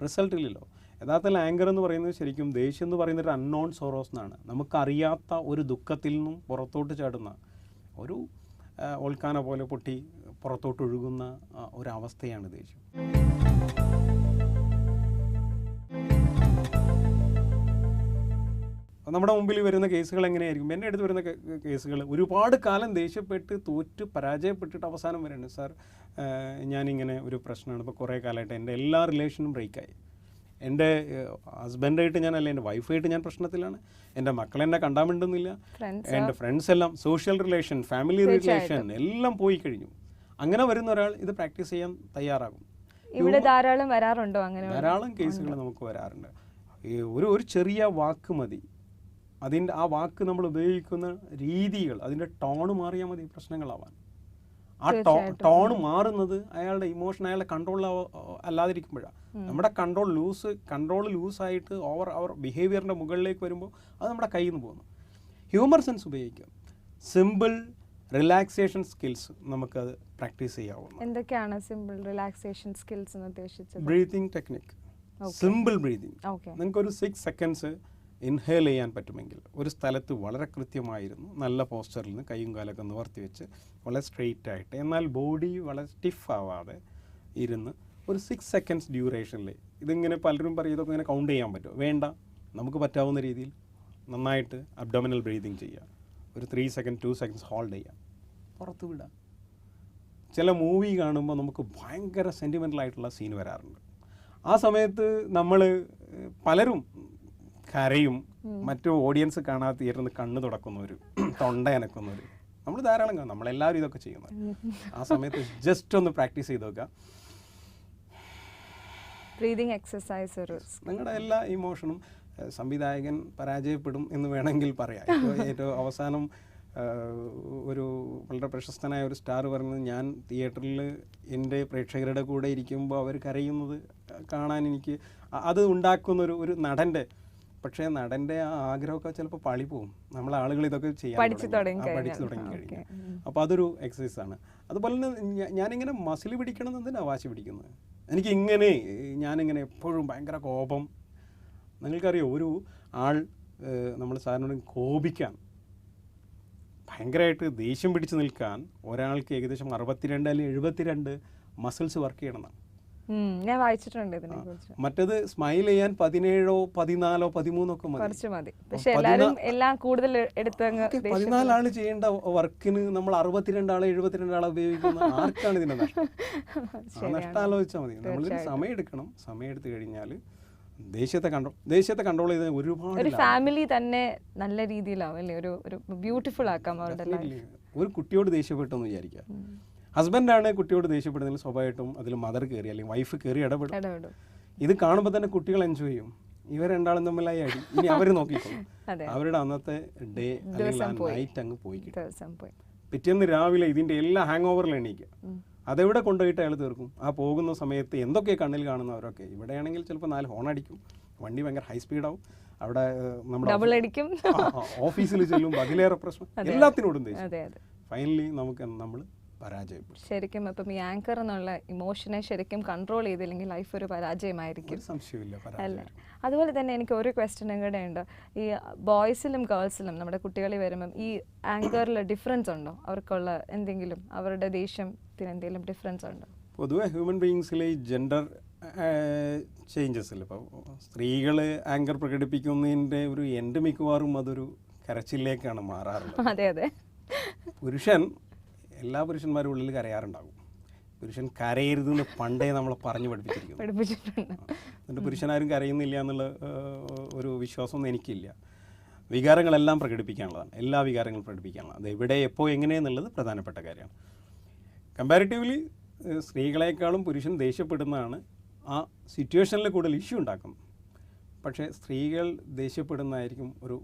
റിസൾട്ടില്ലല്ലോ. യഥാർത്ഥത്തിൽ ആങ്കർ എന്ന് പറയുന്നത് ശരിക്കും ദേഷ്യം എന്ന് പറയുന്നത് ഒരു അൺനോൺ സോറോസ് എന്നാണ്. നമുക്കറിയാത്ത ഒരു ദുഃഖത്തിൽ നിന്നും പുറത്തോട്ട് ചാടുന്ന ഒരു ഓൾക്കാന പോലെ പൊട്ടി പുറത്തോട്ട് ഒഴുകുന്ന ഒരവസ്ഥയാണ് ദേഷ്യം. നമ്മുടെ മുമ്പിൽ വരുന്ന കേസുകൾ എങ്ങനെയായിരിക്കും? എൻ്റെ അടുത്ത് വരുന്ന കേസുകൾ ഒരുപാട് കാലം ദേഷ്യപ്പെട്ട് തോറ്റ് പരാജയപ്പെട്ടിട്ട് അവസാനം വരെയുണ്ട്. സാർ ഞാനിങ്ങനെ ഒരു പ്രശ്നമാണ്, ഇപ്പോൾ കുറേ കാലമായിട്ട് എൻ്റെ എല്ലാ റിലേഷനും ബ്രേക്കായി. എൻ്റെ ഹസ്ബൻഡായിട്ട് ഞാനല്ല, എൻ്റെ വൈഫായിട്ട് ഞാൻ പ്രശ്നത്തിലാണ്. എൻ്റെ മക്കളെന്നെ കണ്ടാൻ വേണ്ടുന്നില്ല. എൻ്റെ ഫ്രണ്ട്സ് എല്ലാം, സോഷ്യൽ റിലേഷൻ, ഫാമിലി റിലേഷൻ എല്ലാം പോയി കഴിഞ്ഞു. അങ്ങനെ വരുന്ന ഒരാൾ ഇത് പ്രാക്ടീസ് ചെയ്യാൻ തയ്യാറാകും. ഇവിടെ ധാരാളം വരാറുണ്ടോ? അങ്ങനെ ധാരാളം കേസുകൾ നമുക്ക് വരാറുണ്ട്. ഒരു ചെറിയ വാക്ക് മതി, അതിൻ്റെ ആ വാക്ക് നമ്മൾ ഉപയോഗിക്കുന്ന രീതികൾ, അതിൻ്റെ ടോണ് മാറിയാൽ മതി പ്രശ്നങ്ങളാവാൻ. ആ ടോണ് മാറുന്നത് അയാളുടെ ഇമോഷൻ അയാളുടെ കൺട്രോൾ അല്ലാതിരിക്കുമ്പോഴാണ്. നമ്മുടെ കൺട്രോൾ ലൂസായിട്ട് അവർ ബിഹേവിയറിൻ്റെ മുകളിലേക്ക് വരുമ്പോൾ അത് നമ്മുടെ കയ്യിൽ നിന്ന് പോകുന്നു. ഹ്യൂമർ സെൻസ് ഉപയോഗിക്കുക. സിമ്പിൾ റിലാക്സേഷൻ സ്കിൽസ് നമുക്കത് പ്രാക്ടീസ് ചെയ്യാവുന്നു. എന്തൊക്കെയാണ് സിമ്പിൾ റിലാക്സേഷൻ സ്കിൽസ് എന്ന് ഉദ്ദേശിച്ചത്? Breathing technique, simple breathing. നിങ്ങൾക്കൊരു 6 സെക്കൻഡ്സ് ഇൻഹേൽ ചെയ്യാൻ പറ്റുമെങ്കിൽ ഒരു സ്ഥലത്ത് വളരെ കൃത്യമായിരുന്നു നല്ല പോസ്ചറിൽ നിന്ന് കൈയും കാലൊക്കെ നിവർത്തി വെച്ച് വളരെ സ്ട്രെയിറ്റ് ആയിട്ട്, എന്നാൽ ബോഡി വളരെ സ്റ്റിഫ് ആവാതെ ഇരുന്ന് ഒരു 6 സെക്കൻഡ്സ് ഡ്യൂറേഷനിൽ, ഇതിങ്ങനെ പലരും പറയും ഇതൊക്കെ ഇങ്ങനെ കൗണ്ട് ചെയ്യാൻ പറ്റുമോ? വേണ്ട, നമുക്ക് പറ്റാവുന്ന രീതിയിൽ നന്നായിട്ട് അബ്ഡോമിനൽ ബ്രീതിങ് ചെയ്യുക. ഒരു 3 സെക്കൻഡ് 2 സെക്കൻഡ്സ് ഹോൾഡ് ചെയ്യുക, പുറത്ത് വിടുക. ചില മൂവി കാണുമ്പോൾ നമുക്ക് ഭയങ്കര സെൻറ്റിമെൻ്റൽ ആയിട്ടുള്ള സീൻ വരാറുണ്ട്. ആ സമയത്ത് നമ്മൾ പലരും കരയും, മറ്റു ഓഡിയൻസ് കാണാതെ ഇരുന്ന് കണ്ണ് തുടക്കുന്നവർ, തൊണ്ട അനക്കുന്നവർ നമ്മൾ ധാരാളം കാണും. നമ്മളെല്ലാവരും ഇതൊക്കെ ചെയ്യുന്നത്. ആ സമയത്ത് ജസ്റ്റ് ഒന്ന് പ്രാക്ടീസ് ചെയ്ത് നോക്കുക. Breathing exercise. നിങ്ങളുടെ എല്ലാ ഇമോഷനും സംവിധായകൻ പരാജയപ്പെടും എന്ന് വേണമെങ്കിൽ പറയാം. ഏറ്റവും അവസാനം ഒരു വളരെ പ്രശസ്തനായ ഒരു സ്റ്റാർ പറഞ്ഞത്, ഞാൻ തിയേറ്ററിൽ എൻ്റെ പ്രേക്ഷകരുടെ കൂടെ ഇരിക്കുമ്പോൾ അവർ കരയുന്നത് കാണാൻ എനിക്ക് അത് ഉണ്ടാക്കുന്നൊരു നടൻ്റെ, പക്ഷേ നടൻ്റെ ആ ആഗ്രഹമൊക്കെ ചിലപ്പോൾ പാളി പോകും. നമ്മളെ ആളുകൾ ഇതൊക്കെ ചെയ്യാൻ പഠിച്ചു തുടങ്ങി കഴിഞ്ഞു. അപ്പോൾ അതൊരു എക്സസൈസാണ്. അതുപോലെ തന്നെ ഞാനിങ്ങനെ മസിൽ പിടിക്കണം എന്നതിനാണ് വാശി പിടിക്കുന്നത്. എനിക്കിങ്ങനെ ഞാനിങ്ങനെ എപ്പോഴും ഭയങ്കര കോപം. നിങ്ങൾക്കറിയോ, ഒരു ആൾ നമ്മൾ സാറിനോട് കോപിക്കാൻ, ഭയങ്കരമായിട്ട് ദേഷ്യം പിടിച്ച് നിൽക്കാൻ ഒരാൾക്ക് ഏകദേശം 62 അല്ലെങ്കിൽ 72 മസിൽസ് വർക്ക് ചെയ്യണമെന്നാണ്. ഞാൻ വായിച്ചിട്ടുണ്ട് ഇതിനെക്കുറിച്ച്. മറ്റേത് സ്മൈൽ ചെയ്യാൻ 17, 14, 13 ഒക്കെ മതി. പക്ഷേ എല്ലാവരും എല്ലാം കൂടുതൽ എടുത്ത് 14 ആൾ ചെയ്യേണ്ട വർക്കിന് നമ്മൾ 62 ആളെ 72 ആളെ ഉപയോഗിക്കുന്ന ആർക്കാണ് ഇതിന്റെ നഷ്ടം? നഷ്ടം ആലോചിച്ചാൽ മതി. നമ്മളിത് സമയം എടുക്കണം. സമയം എടുത്തു കഴിഞ്ഞാൽ ദേഷ്യത്തെ കൺട്രോൾ ചെയ്ത് ഒരുപാട് ഫാമിലി തന്നെ നല്ല രീതിയിലാവും അല്ലേ, ഒരു ബ്യൂട്ടിഫുൾ ആക്കാം അവരുടെ ലൈഫ്. ഒരു കുട്ടിയോട് ദേഷ്യപ്പെട്ടെന്ന് വിചാരിക്കുക, ഹസ്ബൻഡാണ് കുട്ടിയോട് ദേഷ്യപ്പെടുന്നതിൽ സ്വാഭാവികമായിട്ടും അതിൽ മദർ കയറി അല്ലെങ്കിൽ വൈഫ് കയറി ഇടപെടും. ഇത് കാണുമ്പോൾ തന്നെ കുട്ടികൾ എൻജോയ് ചെയ്യും. ഇവർ രണ്ടാളും തമ്മിലായി അടി, ഇനി അവർ നോക്കിക്കോളും. അവരുടെ അന്നത്തെ ഡേ അല്ലെങ്കിൽ നൈറ്റ് അങ്ങ് പോയി. പിറ്റേന്ന് രാവിലെ ഇതിൻ്റെ എല്ലാ ഹാങ് ഓവറിൽ എണീക്കുക. അതെവിടെ കൊണ്ടുപോയിട്ട് അയാൾ തീർക്കും? ആ പോകുന്ന സമയത്ത് എന്തൊക്കെ കണ്ണിൽ കാണുന്നവരൊക്കെ. ഇവിടെയാണെങ്കിൽ ചിലപ്പോൾ 4 ഹോൺ അടിക്കും, വണ്ടി ഭയങ്കര ഹൈ സ്പീഡാവും, അവിടെ നമ്മുടെ ഓഫീസിൽ ചെല്ലുമ്പോൾ അതിലേറെ പ്രശ്നം, എല്ലാത്തിനോടും ദേഷ്യം. ഫൈനലി നമ്മൾ പരാജയപ്പെടും. ശരിക്കും അപ്പം ഈ ആങ്കർ എന്നുള്ള ഇമോഷനെ ശരിക്കും കൺട്രോൾ ചെയ്തില്ലെങ്കിൽ ലൈഫ് ഒരു പരാജയമായിരിക്കും. സംശയമില്ല. അതുപോലെ തന്നെ എനിക്ക് ഒരു ക്വസ്റ്റ്യനും കൂടെ ഉണ്ട്. ഈ ബോയ്സിലും ഗേൾസിലും നമ്മുടെ കുട്ടികളിൽ വരുമ്പം ഈ ആങ്കറിൽ ഡിഫറൻസ് ഉണ്ടോ? അവർക്കുള്ള എന്തെങ്കിലും അവരുടെ ദേഷ്യത്തിന് എന്തെങ്കിലും ഡിഫറൻസ് ഉണ്ടോ? പൊതുവെ ഹ്യൂമൻ ബീയിങ്സിലെ ജെൻഡർ ചേഞ്ചസ് ഇല്ല. ഇപ്പോൾ സ്ത്രീകൾ ആങ്കർ പ്രകടിപ്പിക്കുന്നതിൻ്റെ ഒരു എൻ്റെ മിക്കവാറും അതൊരു കരച്ചിലേക്കാണ് മാറാറുള്ളത്. അതെ അതെ. പുരുഷൻ, എല്ലാ പുരുഷന്മാരുടെ ഉള്ളിൽ കരയാറുണ്ടാകും. പുരുഷൻ കരയരുതെന്ന് പണ്ടേ നമ്മളെ പറഞ്ഞു പഠിപ്പിച്ചിരിക്കുന്നു. എന്നിട്ട് പുരുഷനാരും കരയുന്നില്ല എന്നുള്ള ഒരു വിശ്വാസമൊന്നും എനിക്കില്ല. വികാരങ്ങളെല്ലാം പ്രകടിപ്പിക്കാനുള്ളതാണ്, എല്ലാ വികാരങ്ങളും പ്രകടിപ്പിക്കാനുള്ളതാണ്. അത് എവിടെ എപ്പോൾ എങ്ങനെയെന്നുള്ളത് പ്രധാനപ്പെട്ട കാര്യമാണ്. കമ്പാരിറ്റീവ്ലി സ്ത്രീകളെക്കാളും പുരുഷൻ ദേഷ്യപ്പെടുന്നതാണ് ആ സിറ്റുവേഷനിൽ കൂടുതൽ ഇഷ്യൂ ഉണ്ടാക്കുന്നത്. പക്ഷേ സ്ത്രീകൾ ദേഷ്യപ്പെടുന്നതായിരിക്കും ഒരു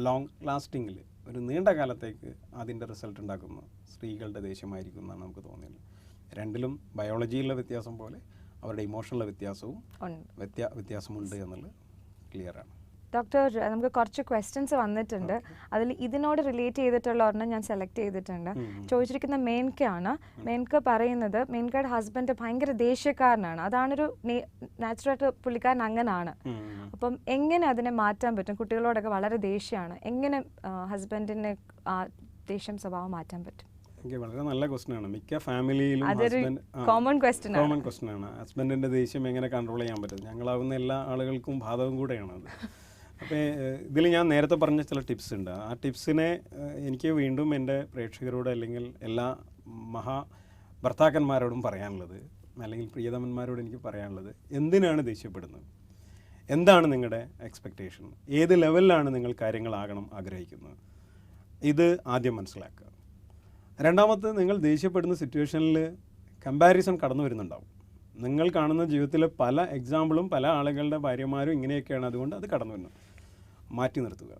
ലോങ് ലാസ്റ്റിങ്ങിൽ, ഒരു നീണ്ട കാലത്തേക്ക് അതിൻ്റെ റിസൾട്ട് ഉണ്ടാക്കുന്ന സ്ത്രീകളുടെ ദേഷ്യമായിരിക്കും എന്നാണ് നമുക്ക് തോന്നിയത്. രണ്ടിലും ബയോളജിയിലുള്ള വ്യത്യാസം പോലെ അവരുടെ ഇമോഷണൽ വ്യത്യാസവും വ്യത്യാസമുണ്ട് എന്നുള്ളത് ക്ലിയറാണ്. ഡോക്ടർ, നമുക്ക് കുറച്ച് ക്വസ്റ്റ്യൻസ് വന്നിട്ടുണ്ട്. അതിൽ ഇതിനോട് റിലേറ്റ് ചെയ്തിട്ടുള്ള ഒരെണ്ണം ഞാൻ സെലക്ട് ചെയ്തിട്ടുണ്ട്. ചോദിച്ചിരിക്കുന്ന മേൻകയാണ്. മേൻക പറയുന്നത് മേൻകയുടെ ഹസ്ബൻഡ് ഭയങ്കര ദേഷ്യക്കാരനാണ്, അതാണൊരു നാച്ചുറലായിട്ട് പുള്ളിക്കാരൻ അങ്ങനാണ്. അപ്പം എങ്ങനെ അതിനെ മാറ്റാൻ പറ്റും? കുട്ടികളോടൊക്കെ വളരെ ദേഷ്യമാണ്, എങ്ങനെ ഹസ്ബൻഡിനെ ആ ദേഷ്യം സ്വഭാവം മാറ്റാൻ പറ്റും? വളരെ നല്ല ക്വസ്റ്റ്യൻ ആണ്. മിക്ക ഫാമിലിയിലും കോമൺ ക്വസ്റ്റ്യൻ ആണ്. ഹസ്ബൻഡിൻ്റെ ദേഷ്യം എങ്ങനെ കൺട്രോൾ ചെയ്യാൻ പറ്റും? ഞങ്ങളാവുന്ന എല്ലാ ആളുകൾക്കും ബാധകം കൂടെയാണ് അത്. അപ്പോൾ ഇതിൽ ഞാൻ നേരത്തെ പറഞ്ഞ ചില ടിപ്സ് ഉണ്ട്. ആ ടിപ്സിനെ എനിക്ക് വീണ്ടും എൻ്റെ പ്രേക്ഷകരോട് അല്ലെങ്കിൽ എല്ലാ ഭർത്താക്കന്മാരോടും പറയാനുള്ളത്, അല്ലെങ്കിൽ പ്രിയതമന്മാരോട് എനിക്ക് പറയാനുള്ളത്, എന്തിനാണ് ദേഷ്യപ്പെടുന്നത്, എന്താണ് നിങ്ങളുടെ എക്സ്പെക്റ്റേഷൻ, ഏത് ലെവലിലാണ് നിങ്ങൾ കാര്യങ്ങളാകണം ആഗ്രഹിക്കുന്നത്, ഇത് ആദ്യം മനസ്സിലാക്കുക. രണ്ടാമത്, നിങ്ങൾ ദേഷ്യപ്പെടുന്ന സിറ്റുവേഷനിൽ കമ്പാരിസൺ കടന്നു വരുന്നുണ്ടാവും. നിങ്ങൾ കാണുന്ന ജീവിതത്തിലെ പല എക്സാമ്പിളും പല ആളുകളുടെ ഭാര്യമാരും ഇങ്ങനെയൊക്കെയാണ്, അതുകൊണ്ട് അത് കടന്നു വരുന്നു. മാറ്റി നിർത്തുക.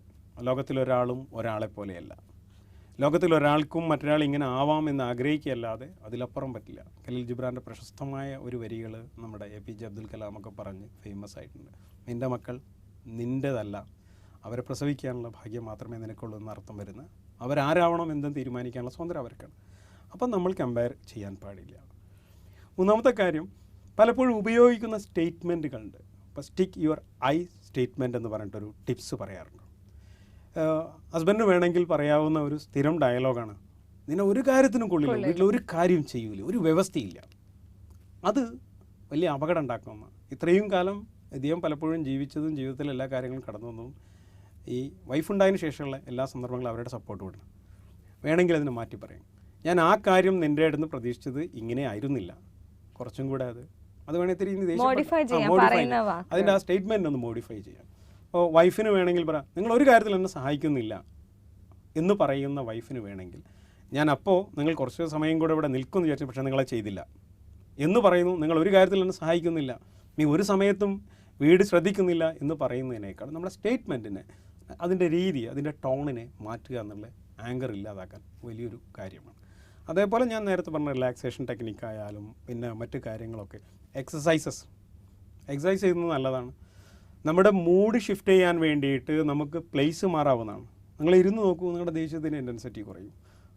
ലോകത്തിലൊരാളും ഒരാളെ പോലെയല്ല. ലോകത്തിലൊരാൾക്കും മറ്റൊരാൾ ഇങ്ങനെ ആവാം എന്ന് ആഗ്രഹിക്കുകയല്ലാതെ അതിലപ്പുറം പറ്റില്ല. ഖലീൽ ജിബ്രാൻ്റെ പ്രശസ്തമായ ഒരു വരികൾ നമ്മുടെ APJ അബ്ദുൽ കലാമൊക്കെ പറഞ്ഞ് ഫേമസ് ആയിട്ടുണ്ട്. നിൻ്റെ മക്കൾ നിൻ്റേതല്ല, അവരെ പ്രസവിക്കാനുള്ള ഭാഗ്യം മാത്രമേ നിനക്കുള്ളൂ എന്ന അർത്ഥം വരുന്ന, അവരാരാവണം എന്തെന്ന് തീരുമാനിക്കാനുള്ള സ്വാതന്ത്ര്യം അവർക്കാണ്. അപ്പം നമ്മൾ കമ്പയർ ചെയ്യാൻ പാടില്ല. മൂന്നാമത്തെ കാര്യം, പലപ്പോഴും ഉപയോഗിക്കുന്ന സ്റ്റേറ്റ്മെൻറ്റുകളുണ്ട്. ഇപ്പോൾ സ്റ്റിക്ക് യുവർ ഐ സ്റ്റേറ്റ്മെൻറ്റ് എന്ന് പറഞ്ഞിട്ടൊരു ടിപ്സ് പറയാറുണ്ട്. ഹസ്ബൻഡ് വേണമെങ്കിൽ പറയാവുന്ന ഒരു സ്ഥിരം ഡയലോഗാണ്, നിന്നെ ഒരു കാര്യത്തിനും കൊള്ളില്ല, വീട്ടിൽ ഒരു കാര്യം ചെയ്യൂല, ഒരു വ്യവസ്ഥയില്ല. അത് വലിയ അപകടം ഉണ്ടാക്കുന്ന, ഇത്രയും കാലം ഇദ്ദേഹം പലപ്പോഴും ജീവിച്ചതും ജീവിതത്തിലെ എല്ലാ കാര്യങ്ങളും കടന്നു വന്നതും ഈ വൈഫുണ്ടായതിനു ശേഷമുള്ള എല്ലാ സന്ദർഭങ്ങളും അവരുടെ സപ്പോർട്ട് കൊടുക്കണം. വേണമെങ്കിൽ അതിനെ മാറ്റി പറയും, ഞാൻ ആ കാര്യം നിൻ്റെ അടുത്ത് പ്രതീക്ഷിച്ചത് ഇങ്ങനെ ആയിരുന്നില്ല, കുറച്ചും കൂടെ അത് വേണമെങ്കിൽ അതിൻ്റെ ആ സ്റ്റേറ്റ്മെൻറ്റ് ഒന്ന് മോഡിഫൈ ചെയ്യാം. അപ്പോൾ വൈഫിന് വേണമെങ്കിൽ പറയാം, നിങ്ങൾ ഒരു കാര്യത്തിൽ എന്നെ സഹായിക്കുന്നില്ല എന്ന് പറയുന്ന വൈഫിന് വേണമെങ്കിൽ, ഞാൻ അപ്പോൾ നിങ്ങൾ കുറച്ച് സമയം കൂടെ ഇവിടെ നിൽക്കുമെന്ന് വിചാരിച്ചു, പക്ഷേ നിങ്ങളെ ചെയ്തില്ല എന്ന് പറയുന്നു. നിങ്ങൾ ഒരു കാര്യത്തിൽ എന്നെ സഹായിക്കുന്നില്ല, നീ ഒരു സമയത്തും വീട് ശ്രദ്ധിക്കുന്നില്ല എന്ന് പറയുന്നതിനേക്കാൾ നമ്മുടെ സ്റ്റേറ്റ്മെൻറ്റിനെ, അതിൻ്റെ രീതി, അതിൻ്റെ ടോണിനെ മാറ്റുക എന്നുള്ള ആങ്കർ ഇല്ലാതാക്കാൻ വലിയൊരു കാര്യമാണ്. അതേപോലെ ഞാൻ നേരത്തെ പറഞ്ഞ റിലാക്സേഷൻ ടെക്നിക്കായാലും പിന്നെ മറ്റ് കാര്യങ്ങളൊക്കെ, എക്സസൈസ് ചെയ്യുന്നത് നല്ലതാണ്. നമ്മുടെ മൂഡ് ഷിഫ്റ്റ് ചെയ്യാൻ വേണ്ടിയിട്ട് നമുക്ക് പ്ലേസ് മാറാവുന്നതാണ്. നിങ്ങൾ ഇരുന്ന് നോക്കൂ, നിങ്ങളുടെ ദേഷ്യത്തിൻ്റെ ഇൻറ്റൻസിറ്റി കുറയും.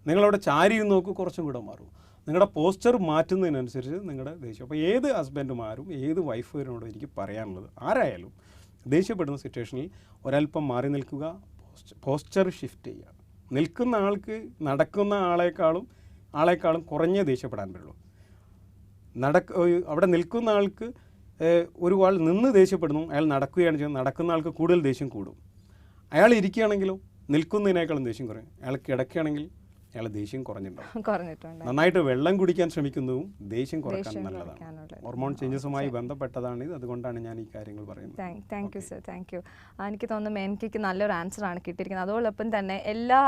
നിങ്ങളവിടെ ചാരി ഇരുന്ന് നോക്കൂ, കുറച്ചും കൂടെ മാറും. നിങ്ങളുടെ പോസ്ചർ മാറ്റുന്നതിനനുസരിച്ച് നിങ്ങളുടെ ദേഷ്യം. അപ്പോൾ ഏത് ഹസ്ബൻഡുമാരും ഏത് വൈഫിനോടും എനിക്ക് പറയാനുള്ളത്, ആരായാലും ദേഷ്യപ്പെടുന്ന സിറ്റുവേഷനിൽ ഒരല്പം മാറി നിൽക്കുക, പോസ്ചർ ഷിഫ്റ്റ് ചെയ്യുക. നിൽക്കുന്ന ആൾക്ക് നടക്കുന്ന ആളെക്കാളും കുറഞ്ഞേ ദേഷ്യപ്പെടാൻ പറ്റുള്ളൂ. അവിടെ നിൽക്കുന്ന ആൾക്ക് ഒരു ആൾ നിന്ന് ദേഷ്യപ്പെടുന്നു, അയാൾ നടക്കുകയാണ് ചെയ്യുന്നത്, നടക്കുന്ന ആൾക്ക് കൂടുതൽ ദേഷ്യം കൂടും. അയാൾ ഇരിക്കുകയാണെങ്കിലും നിൽക്കുന്നതിനേക്കാളും ദേഷ്യം കുറയും. അയാൾ കിടക്കുകയാണെങ്കിൽ അയാൾ ദേഷ്യം കുറഞ്ഞിട്ടുണ്ട്. നന്നായിട്ട് വെള്ളം കുടിക്കാൻ ശ്രമിക്കുന്നതും ദേഷ്യം കുറയ്ക്കാൻ നല്ലതാണ്. ഹോർമോൺ ചേഞ്ചസുമായി ബന്ധപ്പെട്ടതാണ് ഇത്, അതുകൊണ്ടാണ് ഞാൻ ഈ കാര്യങ്ങൾ പറയുന്നത്. Thank you sir, thank you. എനിക്ക് തോന്നുന്നു എനിക്ക് നല്ലൊരു ആൻസറാണ് കിട്ടിയിരിക്കുന്നത്. അതോടൊപ്പം തന്നെ എല്ലാ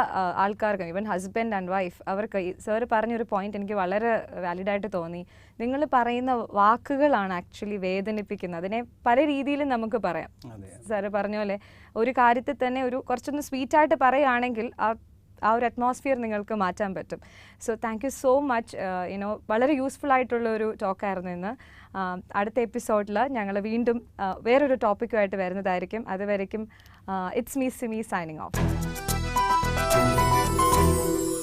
ആൾക്കാർക്കും, ഈവൻ ഹസ്ബൻഡ് ആൻഡ് വൈഫ്, അവർക്ക് സാർ പറഞ്ഞൊരു പോയിന്റ് എനിക്ക് വളരെ വാലിഡായിട്ട് തോന്നി. നിങ്ങൾ പറയുന്ന വാക്കുകളാണ് ആക്ച്വലി വേദനിപ്പിക്കുന്നത്. അതിനെ പല രീതിയിലും നമുക്ക് പറയാം. സാറ് പറഞ്ഞ പോലെ ഒരു കാര്യത്തിൽ തന്നെ കുറച്ചൊന്ന് സ്വീറ്റായിട്ട് പറയുകയാണെങ്കിൽ ആ ഒരു അറ്റ്മോസ്ഫിയർ നിങ്ങൾക്ക് മാറ്റാൻ പറ്റും. So thank you so much. വളരെ യൂസ്ഫുൾ ആയിട്ടുള്ള ഒരു ടോക്കായിരുന്നു ഇന്ന്. അടുത്ത എപ്പിസോഡിൽ ഞങ്ങൾ വീണ്ടും വേറൊരു ടോപ്പിക്കുമായിട്ട് വരുന്നതായിരിക്കും. അതുവരയ്ക്കും it's me Simi signing of.